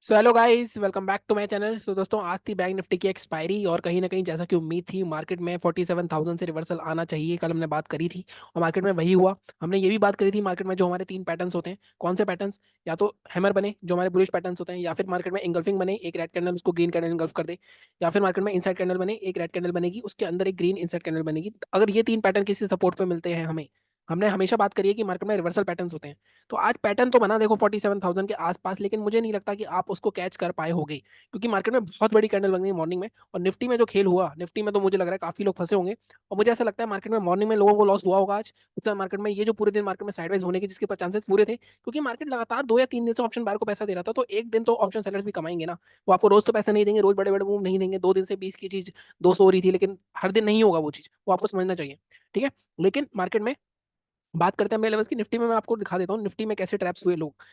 So hello guys, welcome back to my channel. So दोस्तों, आज थी बैंक निफ्टी की एक्सपायरी और कहीं ना कहीं जैसा कि उम्मीद थी मार्केट में 47,000 से रिवर्सल आना चाहिए। कल हमने बात करी थी और मार्केट में वही हुआ। हमने ये भी बात करी थी मार्केट में जो हमारे तीन पैटर्न्स होते हैं, कौन से पैटर्न्स, या तो हैमर बने जो हमारे बुलिश पैटर्न्स होते हैं, या फिर मार्केट में इंगल्फिंग बने, एक रेड कैंडल उसको ग्रीन कैंडल इंगल्फ कर दे, या फिर मार्केट में इनसाइड कैंडल बने, एक रेड कैंडल बनेगी उसके अंदर एक ग्रीन इनसाइड कैंडल बनेगी। अगर ये तीन पैटर्न किसी सपोर्ट पे मिलते हैं हमें, हमने हमेशा बात करी है कि मार्केट में रिवर्सल पैटर्न्स होते हैं। तो आज पैटर्न तो बना देखो 47,000 के आसपास, लेकिन मुझे नहीं लगता कि आप उसको कैच कर पाए होगे, क्योंकि मार्केट में बहुत बड़ी कैंडल बन गई मॉर्निंग में। और निफ्टी में जो खेल हुआ, निफ्टी में तो मुझे लग रहा है काफी लोग फंसे होंगे। और मुझे ऐसा लगता है मार्केट में मॉर्निंग में लोगों को लॉस हुआ होगा आज। उसका मार्केट में ये जो पूरे दिन मार्केट में साइडवेज होने के जिसके चांसेस पूरे थे, क्योंकि मार्केट लगातार 2 या 3 दिन से ऑप्शन बायर को पैसा दे रहा था। तो एक दिन तो ऑप्शन सेलर्स भी कमाएंगे ना। वो आपको रोज तो पैसा नहीं देंगे, रोज बड़े बड़े मूव नहीं देंगे। 2 दिन से 20 की चीज 200 हो रही थी, लेकिन हर दिन नहीं होगा वो चीज, वो आपको समझना चाहिए। ठीक है। लेकिन मार्केट में बात करते हैं मेरे लेवल्स की। निफ्टी में मैं आपको दिखा देता हूँ निफ्टी में कैसे ट्रैप्स हुए लोग।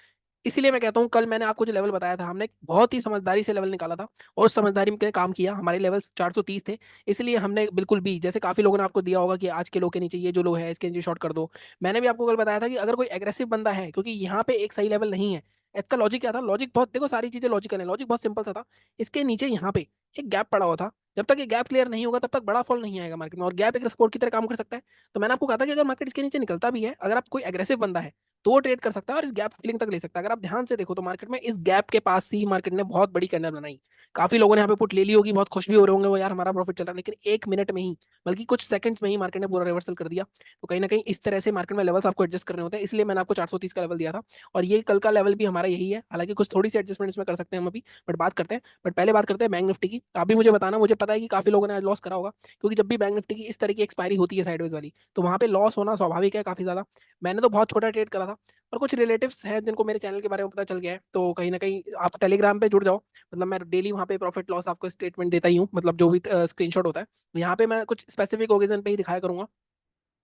इसीलिए मैं कहता हूँ कल मैंने आपको जो लेवल बताया था, हमने बहुत ही समझदारी से लेवल निकाला था और उस समझदारी में काम किया। हमारे लेवल्स 430 थे, इसलिए हमने बिल्कुल भी, जैसे काफी लोगों ने आपको दिया होगा कि आज के लो के नीचे ये जो लो है इसके नीचे शॉर्ट कर दो। मैंने भी आपको कल बताया था कि अगर कोई एग्रेसिव बंदा है, क्योंकि यहाँ पे एक सही लेवल नहीं है। इसका लॉजिक क्या था? लॉजिक बहुत, देखो सारी चीजें लॉजिकल है, लॉजिक बहुत सिंपल सा था। इसके नीचे यहाँ पे एक गैप पड़ा हुआ था। जब तक ये गैप क्लियर नहीं होगा तब तक बड़ा फॉल नहीं आएगा मार्केट में, और गैप एक सपोर्ट की तरह काम कर सकता है। तो मैंने आपको कहा था कि अगर मार्केट इसके नीचे निकलता भी है, अगर आप कोई एग्रेसिव बंदा है तो वो ट्रेड कर सकता है और इस गैप फिलिंग तक ले सकता है। अगर आप ध्यान से देखो तो मार्केट में इस गैप के पास से ही मार्केट ने बहुत बड़ी कैंडल बनाई। काफी लोगों ने यहाँ पे पुट ले ली होगी, बहुत खुश भी हो रहे होंगे वो, यार हमारा प्रॉफिट चल रहा है। लेकिन 1 मिनट में ही, बल्कि कुछ सेकंड्स में ही मार्केट ने पूरा रिवर्सल कर दिया। तो कहीं ना कहीं इस तरह से मार्केट में लेवल्स आपको एडजस्ट करने होते हैं, इसलिए मैंने आपको 430 का लेवल दिया था। और ये कल का लेवल भी हमारा यही है, हालांकि कुछ थोड़ी सी एडजस्टमेंट इसमें कर सकते हैं हम अभी, बट बात करते हैं। बट पहले बात करते हैं बैंक निफ्टी की। आप भी मुझे बताना, मुझे पता है कि काफी लोगों ने आज लॉस करा होगा, क्योंकि जब भी बैंक निफ्टी की इस तरह की एक्सपायरी होती है साइडवेज वाली, तो वहां पे लॉस होना स्वाभाविक है काफी ज्यादा। मैंने तो बहुत छोटा ट्रेड करा था, और कुछ रिलेटिव्स हैं जिनको मेरे चैनल के बारे में पता चल गया है, तो कहीं ना कहीं आप टेलीग्राम पे जुड़ जाओ। मतलब मैं डेली वहाँ पे प्रॉफिट लॉस आपको स्टेटमेंट देता ही हूँ, मतलब जो भी स्क्रीनशॉट होता है यहाँ पे मैं कुछ स्पेसिफिक ओकेजन पे ही दिखाया करूंगा।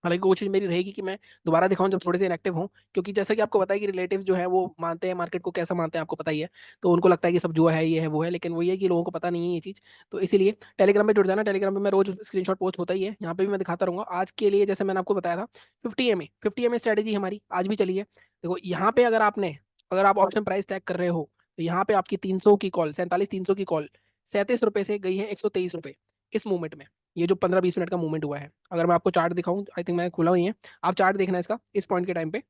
हालांकि कोशिश मेरी रहेगी कि मैं दोबारा दिखाऊं जब थोड़े से इनएक्टिव हों, क्योंकि जैसा कि आपको पता है कि रिलेटिव जो है वो मानते हैं मार्केट को, कैसा मानते हैं आपको पता ही है। तो उनको लगता है कि सब जुआ है, ये है वो है, लेकिन वो ये है कि लोगों को पता नहीं है ये चीज़। तो इसीलिए टेलीग्राम में जुड़ जाना। टेलीग्राम में मैं रोज स्क्रीनशॉट पोस्ट होता ही है, यहाँ पे भी मैं दिखाता रहूंगा। आज के लिए जैसे मैंने आपको बताया था 50 MA स्ट्रेटेजी हमारी आज भी चली है। देखो यहाँ पे अगर आप ऑप्शन प्राइस टैग कर रहे हो, तो यहाँ पे आपकी 300 की कॉल, 47-300 की कॉल 37 रुपए से गई है 123 रुपए इस मूवमेंट में। ये जो 15-20 मिनट का मूवमेंट हुआ है, अगर मैं आपको चार्ट दिखाऊं, आई थिंक मैं खुला हुई है, आप चार्ट देखना इसका इस पॉइंट के टाइम पे।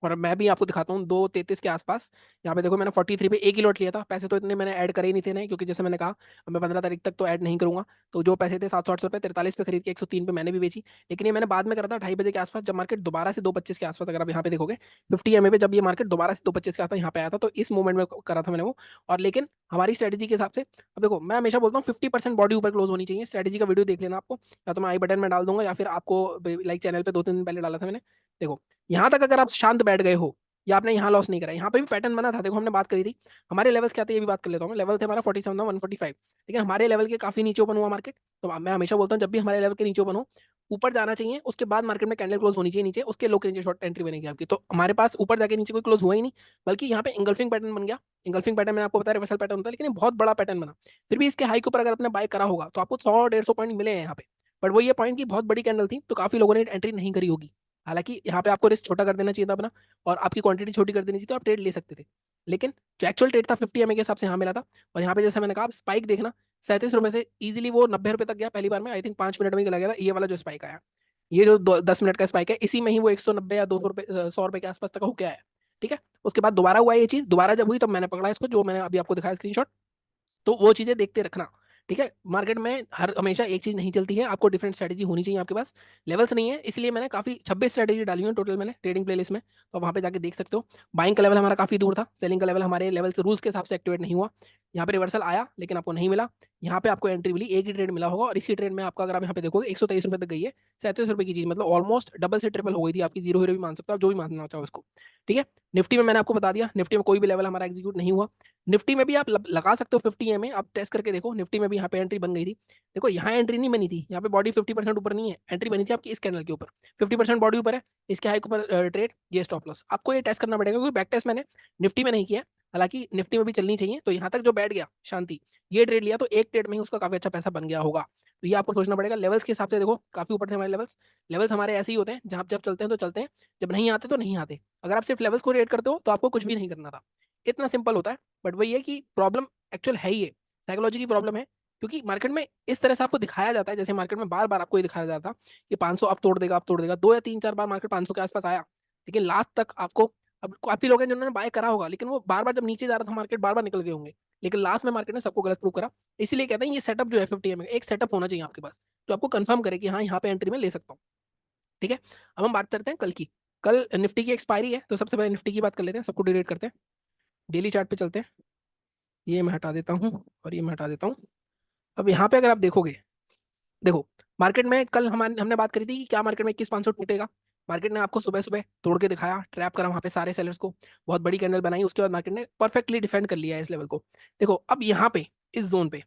और मैं भी आपको दिखाता हूँ 2:33 के आसपास। यहाँ पे देखो मैंने 43 पे एक ही लॉट लिया था। पैसे तो इतने मैंने ऐड करे ही नहीं थे नहीं, क्योंकि जैसे मैंने कहा मैं 15 तारीख तक तो ऐड नहीं करूंगा। तो जो पैसे थे 700-800 रुपये, 43 पे खरीद के 103 पे मैंने भी बेची। लेकिन ये मैंने बाद में करा था 2:30 बजे के आसपास, जब मार्केट दोबारा से 2:25 के आसपास, अगर आप यहाँ पे देखोगे 50 MA पे, जब ये मार्केट दोबारा से 2:25 के आसपास यहाँ पे आया था, तो इस मूवमेंट में करा था मैंने वो। और लेकिन हमारी स्ट्रेटेजी के हिसाब से, अब देखो मैं हमेशा बोलता हूँ 50% बॉडी ऊपर क्लोज होनी चाहिए। स्ट्रेटेजी का वीडियो देख लेना आपको, या तो मैं आई बटन में डाल दूंगा, या फिर आपको लाइक चैनल पे 2-3 दिन पहले डाला था मैंने। देखो यहाँ तक अगर आप शांत बैठ गए हो, या आपने यहाँ लॉस नहीं करा, यहाँ पे भी पैटर्न बना था। देखो हमने बात करी थी हमारे लेवल्स क्या थे, ये भी बात कर लेता हूँ मैं। लेवल थे हमारा 47,145, लेकिन हमारे लेवल के काफी नीचे ओपन हुआ मार्केट। तो मैं हमेशा बोलता हूँ जब भी हमारे लेवल के नीचे ओपन हो, ऊपर जाना चाहिए, उसके बाद मार्केट में कैंडल क्लोज होनी चाहिए नीचे, उसके लो के नीचे शॉर्ट एंट्री बनेगी आपकी। तो हमारे पास ऊपर जाके नीचे कोई क्लोज हुआ ही नहीं, बल्कि यहाँ पे इंगल्फिंग पैटर्न बन गया। इंगल्फिंग पैटर्न में आपको पता है रिवर्सल पैटर्न होता है, लेकिन ये बहुत बड़ा पैटर्न बना। फिर भी इसके हाई के ऊपर अगर आपने बाय करा होगा तो आपको 100-150 पॉइंट मिले हैं यहाँ पे। बट वो ये पॉइंट की बहुत बड़ी कैंडल थी, तो काफी लोगों ने एंट्री नहीं करी होगी। हालांकि यहाँ पे आपको रिस्क छोटा कर देना चाहिए था अपना, और आपकी क्वांटिटी छोटी कर देनी चाहिए, तो आप ट्रेड ले सकते थे। लेकिन जो एक्चुअल ट्रेड था 50 MA के हिसाब से यहाँ मिला था। और यहाँ पे जैसे मैंने कहा, स्पाइक देखना, 37 रुपए से इजीली वो 90 रुपए तक गया पहली बार में। आई थिंक 5 मिनट में ही चला गया था ये वाला जो स्पाइक आया। ये जो 10 मिनट का स्पाइक है, इसी में ही वो 190 या 200 रुपए, 100 रुपए के आसपास तक होके आया। ठीक है। उसके बाद दोबारा हुआ ये चीज, दोबारा जब हुई तब मैंने पकड़ा इसको, जो मैंने अभी आपको दिखाया स्क्रीनशॉट। तो वो चीजें देखते रखना। ठीक है। मार्केट में हर हमेशा एक चीज नहीं चलती है, आपको डिफरेंट स्ट्रेटेजी होनी चाहिए आपके पास। लेवल्स नहीं है, इसलिए मैंने काफी 26 स्ट्रेटेजी डाली है टोटल मैंने ट्रेडिंग प्लेलिस्ट में, तो वहां पे जाके देख सकते हो। बाइंग का लेवल हमारा काफी दूर था, सेलिंग का लेवल हमारे लेवल से रूल्स के हिसाब से एक्टिवेट नहीं हुआ। यहाँ पे रिवर्सल आया लेकिन आपको नहीं मिला। यहाँ पे आपको एंट्री मिली, एक ही ट्रेड मिला होगा, और इसी ट्रेड में आपका, अगर आप यहाँ पे देखोगे 123 रुपए तक गई है। 37 रुपए की चीज, मतलब ऑलमोस्ट डबल से ट्रिपल हो गई थी आपकी। जीरो हीरो भी मान सकते हो आप, जो भी मानना चाहो इसको। ठीक है। निफ्टी में मैंने आपको बता दिया, निफ्टी में कोई भी लेवल हमारा एग्जीक्यूट नहीं हुआ। निफ्टी में भी आप लगा सकते हो 50 MA, आप टेस्ट करके देखो। निफ्टी में भी यहाँ पे एंट्री बन गई थी। देखो यहाँ एंट्री नहीं बनी थी, यहाँ पे बॉडी 50% ऊपर नहीं है, एंट्री बनी थी आपकी इस कैंडल के ऊपर। 50% बॉडी ऊपर है, इसके हाई के ऊपर ट्रेड, ये स्टॉप लॉस। आपको ये टेस्ट करना पड़ेगा, क्योंकि बैक टेस्ट मैंने निफ्टी में नहीं किया। हालांकि निफ्टी में भी चलनी चाहिए। तो यहाँ तक जो बैठ गया शांति, ये ट्रेड लिया, तो एक ट्रेड में ही उसका काफी अच्छा पैसा बन गया होगा। तो ये आपको सोचना पड़ेगा। लेवल्स के हिसाब से देखो काफी ऊपर थे हमारे लेवल्स। लेवल्स हमारे ऐसे ही होते हैं, जहाँ जब चलते हैं तो चलते हैं, जब नहीं आते तो नहीं आते। अगर आप सिर्फ लेवल्स को रेट करते हो तो आपको कुछ भी नहीं करना था। इतना सिंपल होता है। बट वही है कि प्रॉब्लम एक्चुअल है ही है, साइकोलॉजी की प्रॉब्लम है। क्योंकि मार्केट में इस तरह से आपको दिखाया जाता है, जैसे मार्केट में बार बार आपको ये दिखाया जाता है कि 500 अब तोड़ देगा, अब तोड़ देगा, 2 या 3 4 बार मार्केट 500 के आसपास आया, लेकिन लास्ट तक आपको, अब काफी लोग हैं जिन्होंने बाय करा होगा, लेकिन वो बार बार जब नीचे जा रहा था मार्केट बार बार निकल गए होंगे, लेकिन लास्ट में मार्केट ने सबको गलत प्रूव करा। इसीलिए कहते हैं ये सेटअप जो है 50 एक सेटअप होना चाहिए आपके पास, जो आपको कंफर्म करे कि हाँ यहाँ पे एंट्री में ले सकता हूँ। ठीक है, अब हम बात करते हैं कल की। कल निफ्टी की एक्सपायरी है, तो सबसे पहले निफ्टी की बात कर लेते हैं, सबको डिलीट करते हैं। डेली चार्ट पे चलते हैं, ये मैं हटा देता हूँ और ये मैं हटा देता हूँ। अब यहाँ पे अगर आप देखोगे, देखो मार्केट में कल हमारे हमने बात करी थी कि क्या मार्केट में 21,500 टूटेगा। मार्केट ने आपको सुबह सुबह तोड़ के दिखाया, ट्रैप करा वहां पे सारे सेलर्स को, बहुत बड़ी कैंडल बनाई, उसके बाद मार्केट ने परफेक्टली डिफेंड कर लिया है इस लेवल को। देखो अब यहाँ पे इस जोन पे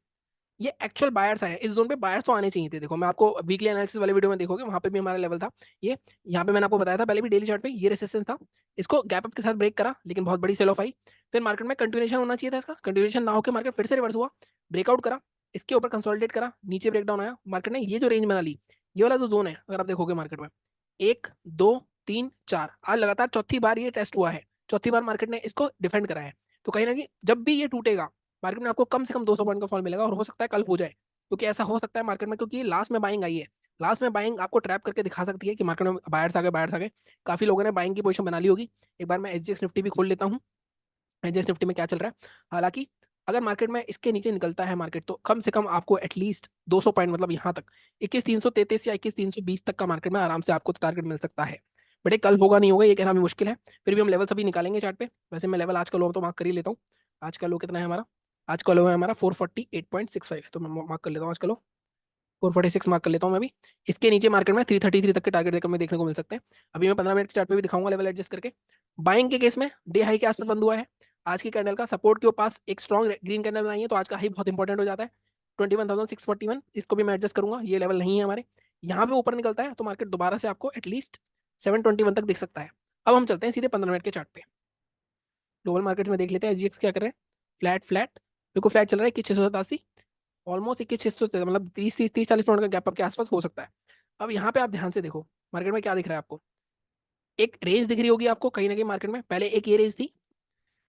ये एक्चुअल बायर्स आए हैं, इस जोन पे बायर्स तो आने चाहिए थे। देखो मैं आपको वीकली एनालिसिस वाले वीडियो में देखोगे, वहां पे भी हमारा लेवल था ये, यहाँ पे मैंने आपको बताया था पहले भी, डेली चार्ट पे ये रेसिस्टेंस था, इसको गैप अप के साथ ब्रेक करा, लेकिन बहुत बड़ी सेल ऑफ आई। फिर मार्केट में कंटिन्यूएशन होना चाहिए था, इसका कंटिन्यूएशन ना होकर मार्केट फिर से रिवर्स हुआ, ब्रेकआउट करा, इसके ऊपर कंसोलिडेट करा, नीचे ब्रेकडाउन आया, मार्केट ने ये जो रेंज बना ली, ये वाला जो जोन है अगर आप देखोगे मार्केट में 1 2 3 4, आज लगातार चौथी बार ये टेस्ट हुआ है, चौथी बार मार्केट ने इसको डिफेंड करा है। तो कहीं ना कहीं जब भी ये टूटेगा मार्केट में आपको कम से कम 200 पॉइंट का फॉल मिलेगा, और हो सकता है कल हो जाए, क्योंकि ऐसा हो सकता है मार्केट में, क्योंकि लास्ट में बाइंग आई है। लास्ट में बाइंग आपको ट्रैप करके दिखा सकती है कि मार्केट में बायर्स आ गए, बायर्स आ गए। काफी लोगों ने बाइंग की पोजीशन बना ली होगी। एक बार मैं एसजीएक्स निफ्टी भी खोल लेता हूँ, एसजीएक्स निफ्टी में क्या चल रहा है। हालांकि अगर मार्केट में इसके नीचे निकलता है मार्केट, तो कम से कम आपको एटलीस्ट 200 पॉइंट, मतलब यहाँ तक 21,333 या 21,320 तक का मार्केट में आराम से आपको टारगेट मिल सकता है। बट ये कल होगा नहीं होगा ये कहना भी मुश्किल है, फिर भी हम लेवल सभी निकालेंगे चार्ट पे। वैसे मैं लेवल आज का लो तो मार्क कर ही लेता हूँ। आज का लो कितना है हमारा, आज का लो है हमारा 448.65, तो मैं मार्क कर लेता हूँ आज का लो, 446 मार्क कर लेता हूँ मैं भी। इसके नीचे मार्केट में 333 तक के टारगेट देखने में देखने को मिल सकते हैं। अभी मैं 15 मिनट के चार्ट पे भी दिखाऊंगा लेवल एडजस्ट करके। बाइंग के केस में डे हाई के आसपास बंद हुआ है, आज की कैंडल का सपोर्ट के पास एक स्ट्रॉन्ग ग्रीन कैंडल बनाई है, तो आज का हाई बहुत इंपॉर्टेंट हो जाता है 21,641। इसको भी मैं एडजस्ट करूंगा, ये लेवल नहीं है हमारे, यहाँ पे ऊपर निकलता है तो मार्केट दोबारा से आपको एटलीस्ट 721 तक दिख सकता है। अब हम चलते हैं सीधे 15 मिनट के चार्ट पे, ग्लोबल मार्केट में देख लेते हैं एसजीएक्स क्या कर रहे हैं। फ्लैट फ्लैट, बिल्कुल फ्लैट चल रहा है, 21,687, ऑलमोस्ट 21,600, मतलब 30 30 40 पॉइंट का गैप अप के आसपास हो सकता है। अब यहाँ पे आप ध्यान से देखो मार्केट में क्या दिख रहा है आपको, एक रेंज दिख रही होगी आपको कहीं ना कहीं मार्केट में, पहले एक ये रेंज थी,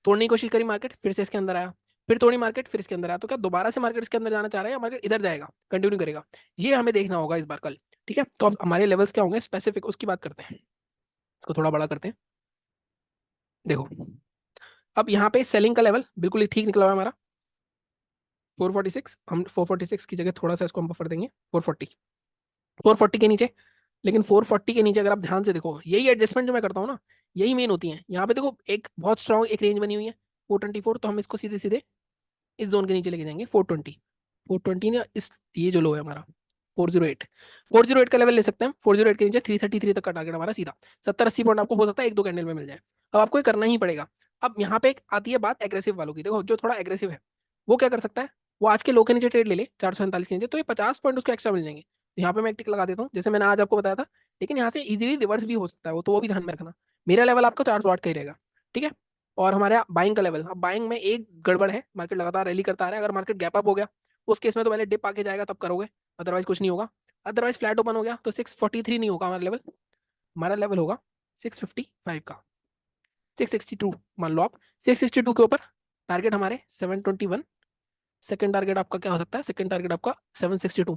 तोड़ने की कोशिश करी मार्केट, फिर से इसके अंदर आया, फिर तोड़ी मार्केट, फिर इसके अंदर आया, तो क्या दोबारा से मार्केट इसके अंदर जाना चाह रहा है या मार्केट इधर जाएगा, कंटिन्यू करेगा, ये हमें देखना होगा इस बार कल। ठीक है, तो अब हमारे लेवल्स क्या होंगे स्पेसिफिक, उसकी बात करते हैं। इसको थोड़ा बड़ा करते हैं, देखो अब यहाँ पे सेलिंग का लेवल बिल्कुल ही ठीक निकला हुआ है हमारा 446, हम 446 की जगह थोड़ा सा इसको हम बफर देंगे 440, 440 के नीचे। लेकिन 440 के नीचे अगर आप ध्यान से देखो, यही एडजस्टमेंट जो मैं करता हूँ ना, यही मेन होती है। यहाँ पे देखो एक बहुत स्ट्रॉन्ग एक रेंज बनी हुई है 424, तो हम इसको सीधे सीधे इस जोन के नीचे लेके जाएंगे 420, 420 ना, इस ये जो लो है हमारा 408, 408 का लेवल ले सकते हैं। 408 के नीचे 333 तक का टारगेट हमारा सीधा 70 80 पॉइंट आपको हो सकता है एक दो कैंडल में मिल जाए। अब आपको ये करना ही पड़ेगा। अब यहाँ पे एक आती है बात एग्रेसिव वालों की, देखो जो थोड़ा एग्रेसिव है वो क्या कर सकता है, वो आज के लो के नीचे ट्रेड ले ले 447 के नीचे, तो ये 50 पॉइंट उसको एक्स्ट्रा मिल जाएंगे। तो यहाँ पे मैं एक टिक लगा देता हूँ जैसे मैंने आज आपको बताया था, लेकिन यहाँ से इजीली रिवर्स भी हो सकता है वो, तो वो भी ध्यान में रखना। मेरा लेवल आपका 408 का ही रहेगा। ठीक है, और हमारे बाइंग का लेवल, अब बाइंग में एक गड़बड़ है, मार्केट लगातार रैली करता आ रहा है, अगर मार्केट गैप अप हो गया उस केस में तो पहले डिप आके जाएगा तब करोगे, अदरवाइज कुछ नहीं होगा। अदरवाइज फ्लैट ओपन हो गया तो 643 नहीं होगा हमारा लेवल, हमारा लेवल होगा 655 का, 662 मान लो आप। 662 के ऊपर टारगेट हमारे 721, सेकंड टारगेट आपका क्या हो सकता है, सेकंड टारगेट आपका 762,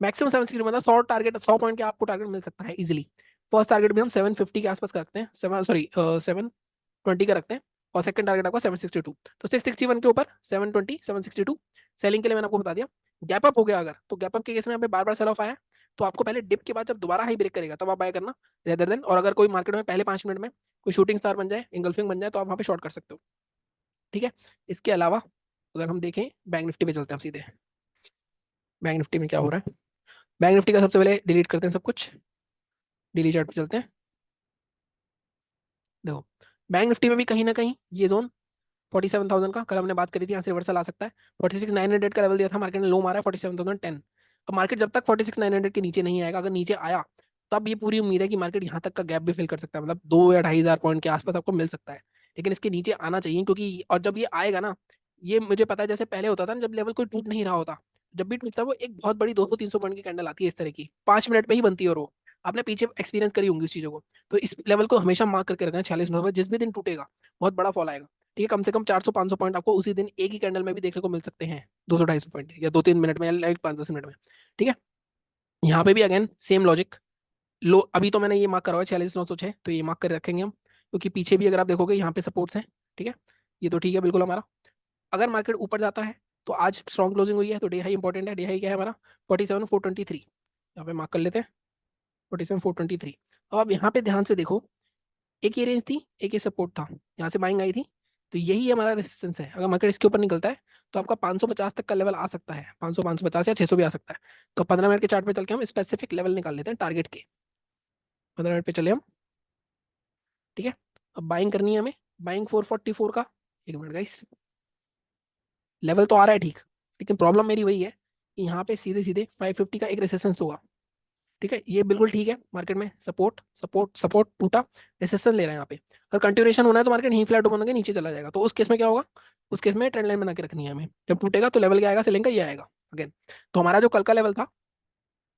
मैक्सिमम 760, मतलब 100 टारगेट, 100 पॉइंट के आपको टारगेट मिल सकता है इजीली। फर्स्ट टारगेट भी हम 750 के आसपास का रखते हैं, 720 का रखते हैं, और सेकंड टारगेट आपका 762, तो 661 के ऊपर 720 762। सेलिंग के लिए मैंने आपको बता दिया। गैप अप हो गया अगर, तो गैप अप के केस में यहाँ पे बार बार सेल ऑफ आया, तो आपको पहले डिप के बाद जब दोबारा हाई ब्रेक करेगा तब आप बाय करना रेदर देन, और अगर कोई मार्केट में पहले 5 मिनट में कोई शूटिंग स्टार बन जाए, इंगल्फिंग बन जाए, तो आप वहाँ पे शॉर्ट कर सकते हो। ठीक है, इसके अलावा अगर हम देखें बैंक निफ्टी पे चलते हैं हम सीधे, बैंक निफ्टी में क्या हो रहा है। बैंक निफ्टी का सबसे पहले डिलीट करते हैं सब कुछ, डेली चार्ट पे चलते हैं। देखो बैंक निफ्टी में भी कहीं ना कहीं ये जोन 47,000 का, कल हमने बात करी थी, यहाँ से रिवर्सल आ सकता है। 46,900 का लेवल दिया था मार्केट ने, लो मारा है 47,010। अब मार्केट जब तक 46,900 के नीचे नहीं आएगा, अगर नीचे आया तब ये पूरी उम्मीद है कि मार्केट यहाँ तक का गैप भी फिल कर सकता है, मतलब 2 या 2,500 पॉइंट के आसपास आपको मिल सकता है। लेकिन इसके नीचे आना चाहिए, क्योंकि और जब ये आएगा ना, ये मुझे पता है जैसे पहले होता था ना, जब लेवल कोई टूट नहीं रहा होता, जब भी टूटता है वो एक बहुत बड़ी 200 300 पॉइंट की कैंडल आती है इस तरह की, 5 मिनट में ही बनती है, और वो आपने पीछे एक्सपीरियंस करी होंगी उस चीजों को। तो इस लेवल को हमेशा मार्क करके रखना है 46,900, जिस भी दिन टूटेगा बहुत बड़ा फॉल आएगा। ठीक है, कम से कम 400-500 पॉइंट आपको उसी दिन एक ही कैंडल में भी देखने को मिल सकते हैं, 200-250 पॉइंट या 2-3 मिनट में या लाइक 5-10 मिनट में। ठीक है, यहाँ पे भी अगेन सेम लॉजिक। लो अभी तो मैंने ये मार्क करा हुआ है 46,906, तो ये मार्क कर रखेंगे हम, क्योंकि पीछे भी अगर आप देखोगे यहाँ पे सपोर्ट्स हैं। ठीक है, ये तो ठीक है बिल्कुल हमारा। अगर मार्केट ऊपर जाता है तो आज स्ट्रॉन्ग क्लोजिंग हुई है, तो डे हाई इंपॉर्टेंट है। डे हाई क्या है हमारा? 47,423, यहाँ पे मार्क कर लेते हैं 47,423। अब आप यहाँ पे ध्यान से देखो, एक ये रेंज थी, एक ये सपोर्ट था, यहाँ से बाइंग आई थी, तो यही हमारा रेजिस्टेंस है। अगर मार्केट इसके ऊपर निकलता है तो आपका 550 तक का लेवल आ सकता है, 500, 550 या 600 भी आ सकता है। तो 15 मिनट के चार्ट पे चल के हम स्पेसिफिक लेवल निकाल लेते हैं टारगेट के। 15 मिनट पे चले हम। ठीक है, अब बाइंग करनी है हमें, बाइंग 444 का। एक मिनट गाइस, लेवल तो आ रहा है ठीक, लेकिन प्रॉब्लम मेरी वही है कि यहाँ पे सीधे सीधे 550 का एक रेजिस्टेंस होगा। ठीक है, ये बिल्कुल ठीक है, मार्केट में सपोर्ट सपोर्ट सपोर्ट टूटा, रेजिस्टेंस ले रहा है यहाँ पे। अगर कंटिन्यूएशन होना है तो मार्केट यहीं फ्लैट ओपन होकर नीचे चला जाएगा, तो उस केस में क्या होगा? उस केस में ट्रेंड लाइन बना के रखनी है हमें। जब टूटेगा तो लेवल क्या आएगा? सेलिंग का ये आएगा अगेन। तो हमारा जो कल का लेवल था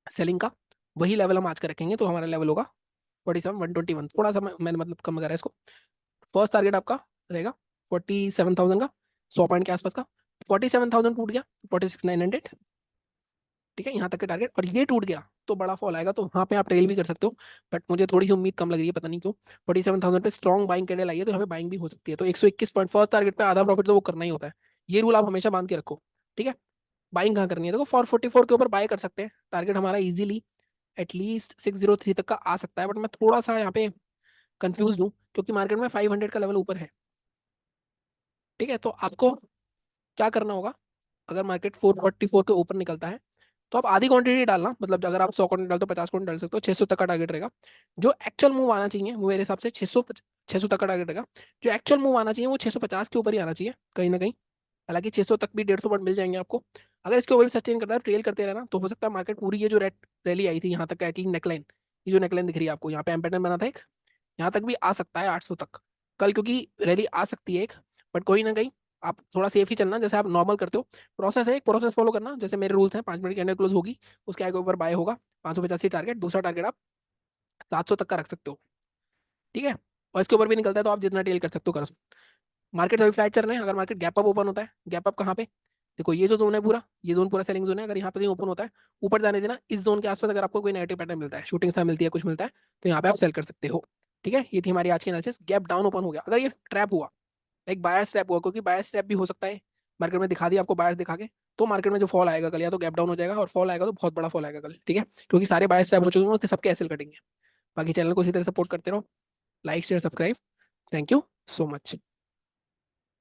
सेलिंग का, वही लेवल हम आज का रखेंगे, तो हमारा लेवल होगा 47,121। थोड़ा सा मैंने मतलब कम करा है इसको। फर्स्ट टारगेट आपका रहेगा 47,000 का, 100 पॉइंट के आसपास का। 47,000 टूट गया, 46,900। ठीक है, यहाँ तक का टारगेट, और ये टूट गया तो बड़ा फॉल आएगा, तो वहाँ पे आप ट्रेल भी कर सकते हो। बट मुझे थोड़ी सी उम्मीद कम लग रही है, पता नहीं क्यों। 47,000 पे स्ट्रॉन्ग बाइंग कैंडल आई है, तो यहाँ पे बाइंग भी हो सकती है। तो 121 पॉइंट फर्स्ट टारगेट पे आधा प्रॉफिट तो वो करना ही होता है। ये रूल आप हमेशा बांध के रखो। ठीक है, बाइंग कहाँ करनी है? देखो 444 के ऊपर बाय कर सकते हैं, टारगेट हमारा इजीली एटलीस्ट 603 तक का आ सकता है। बट मैं थोड़ा सा यहाँ पे कंफ्यूज हूँ, क्योंकि मार्केट में 500 का लेवल ऊपर है। ठीक है, तो आपको क्या करना होगा? अगर मार्केट 444 के ऊपर निकलता है तो आप आधी क्वांटिटी डालना, मतलब अगर आप 100 क्वांटिटी डालते हो, 50 क्वांटिटी डाल सकते हो, 600 तक का टारगेट रहेगा। जो एक्चुअल मूव आना चाहिए वो मेरे हिसाब से 600 तक का टारगेट रहेगा। जो एक्चुअल मूव आना चाहिए वो 650 के ऊपर ही आना चाहिए कहीं ना कहीं। हालांकि 600 तक भी 150 पॉइंट मिल जाएंगे आपको। अगर इसके ऊपर भी सस्टेन करता है, ट्रेल करते रहना, तो हो सकता है मार्केट पूरी ये जो रेड रैली आई थी यहाँ तक का एटलीस्ट नेकलाइन, ये जो नेकलाइन दिख रही है आपको, यहाँ पे एम पैटर्न बना था एक, यहाँ तक भी आ सकता है 800 तक कल, क्योंकि रैली आ सकती है एक। बट कोई ना कहीं आप थोड़ा सेफ ही चलना, जैसे आप नॉर्मल करते हो। प्रोसेस है, एक प्रोसेस फॉलो करना, जैसे मेरे रूल्स हैं, 5 मिनट की कैंडल क्लोज होगी, उसके आगे ऊपर बाय होगा 585 टारगेट, दूसरा टारगेट आप 700 तक का रख सकते हो। ठीक है, और इसके ऊपर भी निकलता है तो आप जितना टेल कर सकते हो करो। मार्केट अभी फ्लैट चल रहे हैं, अगर मार्केट गैप अप ओपन होता है, गैप अप कहाँ पे? देखो ये जो जोन है पूरा, ये जोन पूरा सेलिंग जोन है। अगर यहाँ पे कहीं ओपन होता है, ऊपर जाने देना, इस जोन के आसपास अगर आपको कोई नेगेटिव पैटर्न मिलता है, शूटिंग स्टार मिलती है, कुछ मिलता है, तो यहाँ पे आप सेल कर सकते हो। ठीक है, ये थी हमारी आज की एनालिसिस। गैप डाउन ओपन हो गया, अगर ये ट्रैप हुआ, एक बायर्स ट्रैप हुआ, क्योंकि बायर्स ट्रैप भी हो सकता है, मार्केट में दिखा दिया आपको बायर्स दिखा के, तो मार्केट में जो फॉल आएगा कल, या तो गैप डाउन हो जाएगा, और फॉल आएगा तो बहुत बड़ा फॉल आएगा कल। ठीक है, क्योंकि सारे बायर्स ट्रैप हो चुके हैं, सबके एसएल कटेंगे। बाकी चैनल को इसी तरह सपोर्ट करते रहो, like share subscribe. Thank you so much.